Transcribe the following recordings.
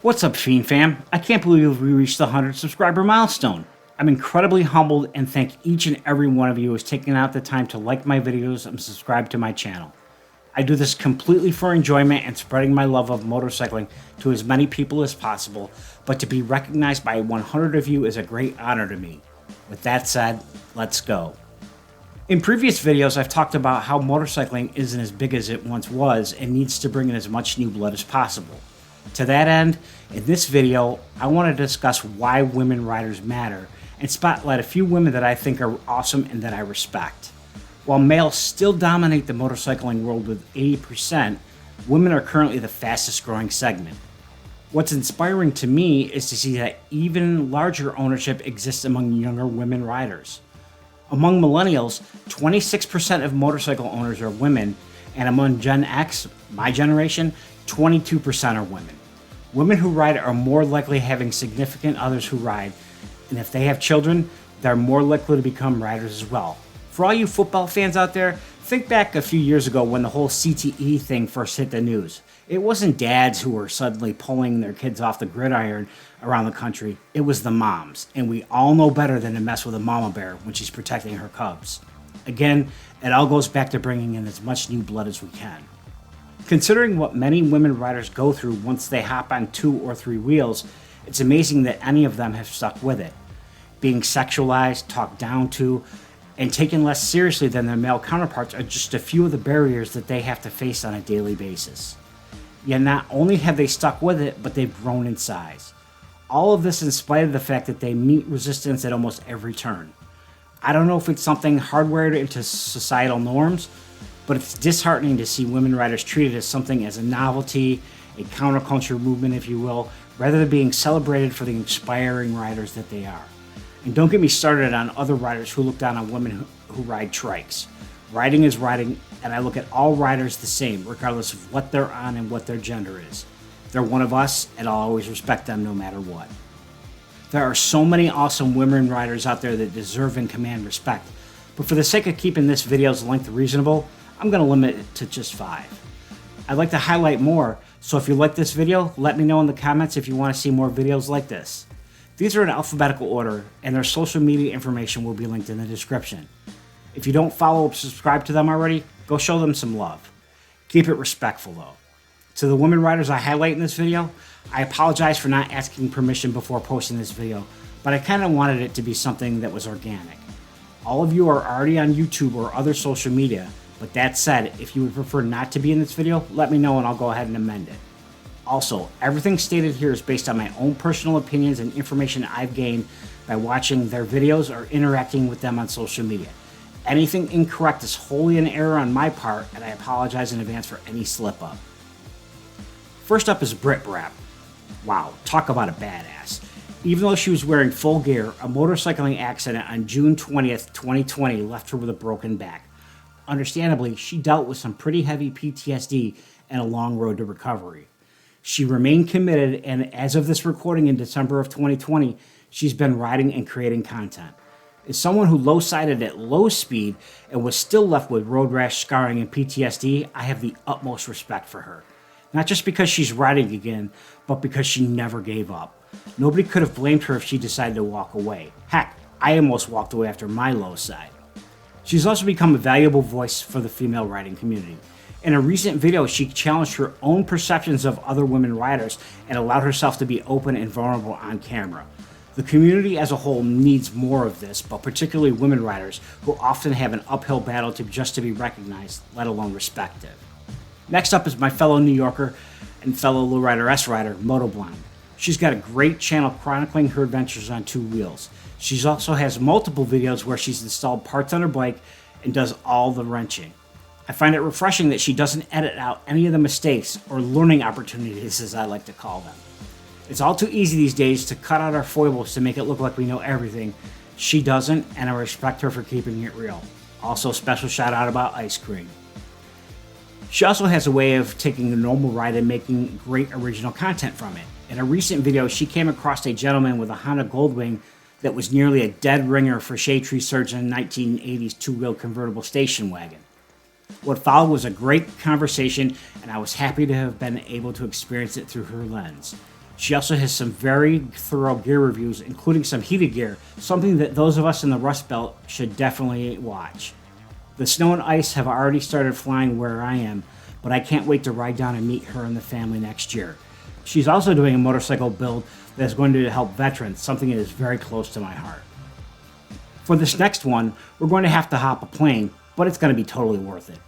What's up, Fiend fam? I can't believe we reached the 100 subscriber milestone. I'm incredibly humbled and thank each and every one of you who has taken out the time to like my videos and subscribe to my channel. I do this completely for enjoyment and spreading my love of motorcycling to as many people as possible, but to be recognized by 100 of you is a great honor to me. With that said, let's go. In previous videos, I've talked about how motorcycling isn't as big as it once was and needs to bring in as much new blood as possible. To that end, in this video, I want to discuss why women riders matter and spotlight a few women that I think are awesome and that I respect. While males still dominate the motorcycling world with 80%, women are currently the fastest growing segment. What's inspiring to me is to see that even larger ownership exists among younger women riders. Among millennials, 26% of motorcycle owners are women, and among Gen X, my generation, 22% are women. Women who ride are more likely having significant others who ride, and if they have children, they're more likely to become riders as well. For all you football fans out there, think back a few years ago when the whole CTE thing first hit the news. It wasn't dads who were suddenly pulling their kids off the gridiron around the country, it was the moms, and we all know better than to mess with a mama bear when she's protecting her cubs. Again, it all goes back to bringing in as much new blood as we can. Considering what many women riders go through once they hop on 2 or 3 wheels, it's amazing that any of them have stuck with it. Being sexualized, talked down to, and taken less seriously than their male counterparts are just a few of the barriers that they have to face on a daily basis. Yet not only have they stuck with it, but they've grown in size. All of this in spite of the fact that they meet resistance at almost every turn. I don't know if it's something hardwired into societal norms, but it's disheartening to see women riders treated as something as a novelty, a counterculture movement, if you will, rather than being celebrated for the inspiring riders that they are. And don't get me started on other riders who look down on women who ride trikes. Riding is riding, and I look at all riders the same, regardless of what they're on and what their gender is. They're one of us, and I'll always respect them no matter what. There are so many awesome women riders out there that deserve and command respect, but for the sake of keeping this video's length reasonable, I'm going to limit it to just 5. I'd like to highlight more, so if you like this video, let me know in the comments if you want to see more videos like this. These are in alphabetical order, and their social media information will be linked in the description. If you don't follow or subscribe to them already, go show them some love. Keep it respectful though. To the women riders I highlight in this video, I apologize for not asking permission before posting this video, but I kind of wanted it to be something that was organic. All of you are already on YouTube or other social media, but that said, if you would prefer not to be in this video, let me know and I'll go ahead and amend it. Also, everything stated here is based on my own personal opinions and information I've gained by watching their videos or interacting with them on social media. Anything incorrect is wholly an error on my part, and I apologize in advance for any slip-up. First up is Brit Brap. Wow, talk about a badass. Even though she was wearing full gear, a motorcycling accident on June 20th, 2020 left her with a broken back. Understandably, she dealt with some pretty heavy PTSD and a long road to recovery. She remained committed, and as of this recording in December of 2020, she's been riding and creating content. As someone who low-sided at low speed and was still left with road rash scarring and PTSD, I have the utmost respect for her. Not just because she's riding again, but because she never gave up. Nobody could have blamed her if she decided to walk away. Heck, I almost walked away after my low side. She's also become a valuable voice for the female riding community. In a recent video, she challenged her own perceptions of other women riders and allowed herself to be open and vulnerable on camera. The community as a whole needs more of this, but particularly women riders who often have an uphill battle just to be recognized, let alone respected. Next up is my fellow New Yorker and fellow Lowrider S rider, Motoblonde. She's got a great channel chronicling her adventures on 2 wheels. She also has multiple videos where she's installed parts on her bike and does all the wrenching. I find it refreshing that she doesn't edit out any of the mistakes or learning opportunities, as I like to call them. It's all too easy these days to cut out our foibles to make it look like we know everything. She doesn't, and I respect her for keeping it real. Also, special shout out about ice cream. She also has a way of taking a normal ride and making great original content from it. In a recent video, she came across a gentleman with a Honda Goldwing that was nearly a dead ringer for shade tree surgeon 1980s 2-wheel convertible station wagon. What followed was a great conversation, and I was happy to have been able to experience it through her lens. She also has some very thorough gear reviews, including some heated gear, something that those of us in the Rust Belt should definitely watch. The snow and ice have already started flying where I am, but I can't wait to ride down and meet her and the family next year. She's also doing a motorcycle build that is going to help veterans, something that is very close to my heart. For this next one, we're going to have to hop a plane, but it's going to be totally worth it.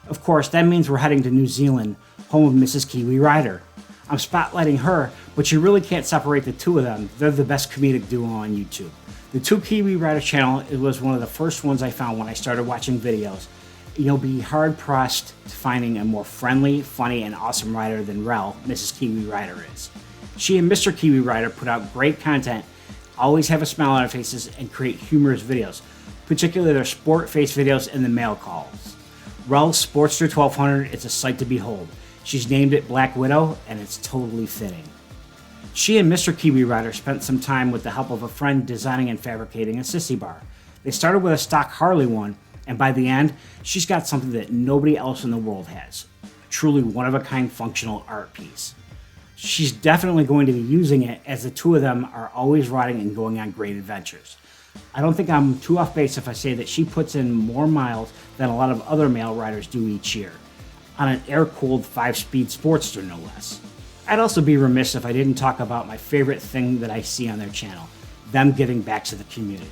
Of course, that means we're heading to New Zealand, home of Mrs. Kiwi Rider. I'm spotlighting her, but you really can't separate the two of them. They're the best comedic duo on YouTube. The Two Kiwi Rider channel was one of the first ones I found when I started watching videos. You'll be hard-pressed to finding a more friendly, funny, and awesome rider than Rel, Mrs. Kiwi Rider is. She and Mr. Kiwi Rider put out great content, always have a smile on their faces, and create humorous videos, particularly their sport-face videos and the mail calls. Rel's Sportster 1200 is a sight to behold. She's named it Black Widow, and it's totally fitting. She and Mr. Kiwi Rider spent some time with the help of a friend designing and fabricating a sissy bar. They started with a stock Harley one, and by the end, she's got something that nobody else in the world has. A truly one-of-a-kind functional art piece. She's definitely going to be using it, as the two of them are always riding and going on great adventures. I don't think I'm too off base if I say that she puts in more miles than a lot of other male riders do each year, on an air-cooled 5-speed Sportster no less. I'd also be remiss if I didn't talk about my favorite thing that I see on their channel, them giving back to the community.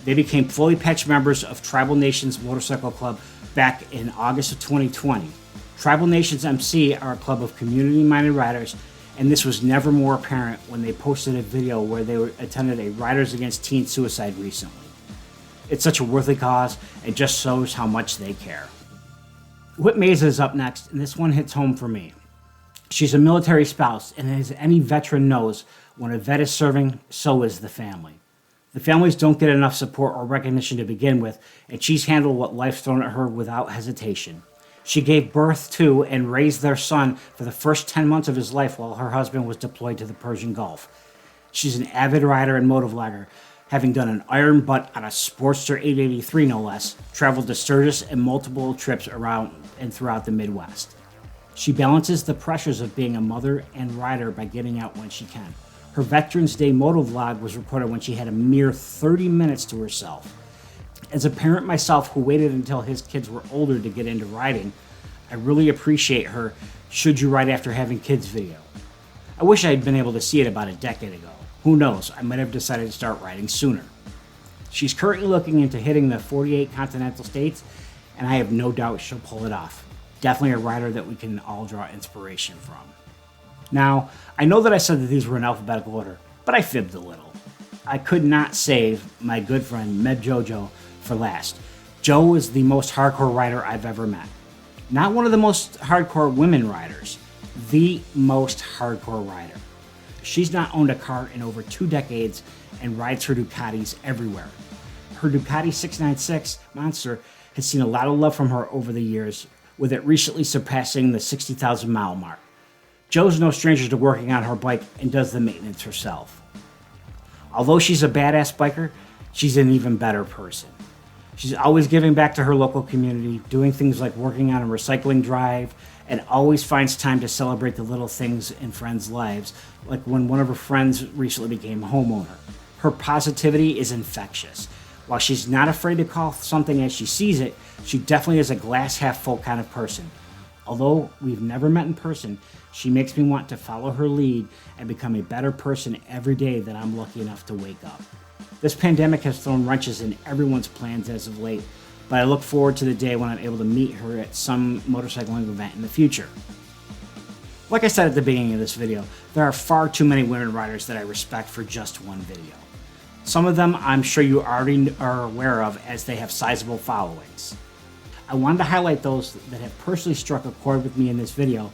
They became fully patched members of Tribal Nations Motorcycle Club back in August of 2020. Tribal Nations MC are a club of community-minded riders, and this was never more apparent when they posted a video where they attended a Riders Against Teen Suicide recently. It's such a worthy cause, and just shows how much they care. Whip Mesa is up next, and this one hits home for me. She's a military spouse, and as any veteran knows, when a vet is serving, so is the family. The families don't get enough support or recognition to begin with, and she's handled what life's thrown at her without hesitation. She gave birth to and raised their son for the first 10 months of his life while her husband was deployed to the Persian Gulf. She's an avid rider and motovlogger, having done an iron butt on a Sportster 883 no less, traveled to Sturgis and multiple trips around and throughout the Midwest. She balances the pressures of being a mother and rider by getting out when she can. Her Veterans Day motovlog was recorded when she had a mere 30 minutes to herself. As a parent myself who waited until his kids were older to get into riding, I really appreciate her "Should You Ride After Having Kids" video. I wish I had been able to see it about a decade ago. Who knows, I might have decided to start riding sooner. She's currently looking into hitting the 48 continental states, and I have no doubt she'll pull it off. Definitely a rider that we can all draw inspiration from. Now, I know that I said that these were in alphabetical order, but I fibbed a little. I could not save my good friend MebJoJo for last. Jo is the most hardcore rider I've ever met. Not one of the most hardcore women riders, the most hardcore rider. She's not owned a car in over 2 decades and rides her Ducatis everywhere. Her Ducati 696 Monster has seen a lot of love from her over the years, with it recently surpassing the 60,000 mile mark. Jo's no stranger to working on her bike and does the maintenance herself. Although she's a badass biker, she's an even better person. She's always giving back to her local community, doing things like working on a recycling drive, and always finds time to celebrate the little things in friends' lives, like when one of her friends recently became a homeowner. Her positivity is infectious. While she's not afraid to call something as she sees it, she definitely is a glass half full kind of person. Although we've never met in person, she makes me want to follow her lead and become a better person every day that I'm lucky enough to wake up. This pandemic has thrown wrenches in everyone's plans as of late, but I look forward to the day when I'm able to meet her at some motorcycling event in the future. Like I said at the beginning of this video, there are far too many women riders that I respect for just one video. Some of them I'm sure you already are aware of, as they have sizable followings. I wanted to highlight those that have personally struck a chord with me in this video,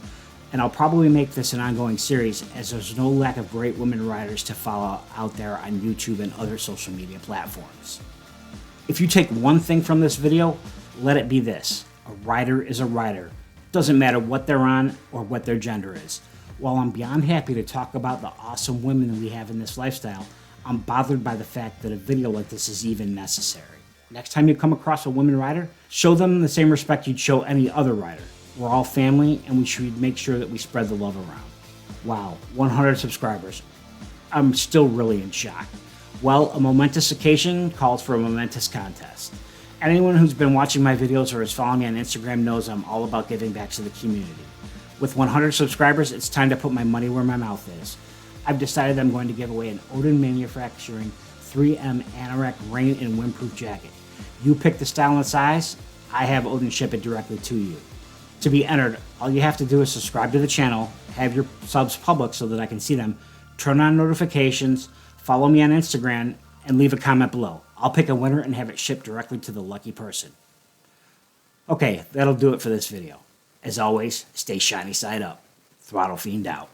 and I'll probably make this an ongoing series, as there's no lack of great women riders to follow out there on YouTube and other social media platforms. If you take one thing from this video, let it be this: a rider is a rider. Doesn't matter what they're on or what their gender is. While I'm beyond happy to talk about the awesome women that we have in this lifestyle, I'm bothered by the fact that a video like this is even necessary. Next time you come across a women rider, show them the same respect you'd show any other rider. We're all family, and we should make sure that we spread the love around. Wow, 100 subscribers. I'm still really in shock. Well, a momentous occasion calls for a momentous contest. Anyone who's been watching my videos or is following me on Instagram knows I'm all about giving back to the community. With 100 subscribers, it's time to put my money where my mouth is. I've decided I'm going to give away an Odin Manufacturing 3M Anorak rain and windproof jacket. You pick the style and size, I have Odin ship it directly to you. To be entered, all you have to do is subscribe to the channel, have your subs public so that I can see them, turn on notifications, follow me on Instagram, and leave a comment below. I'll pick a winner and have it shipped directly to the lucky person. Okay, that'll do it for this video. As always, stay shiny side up. Throttle Fiend out.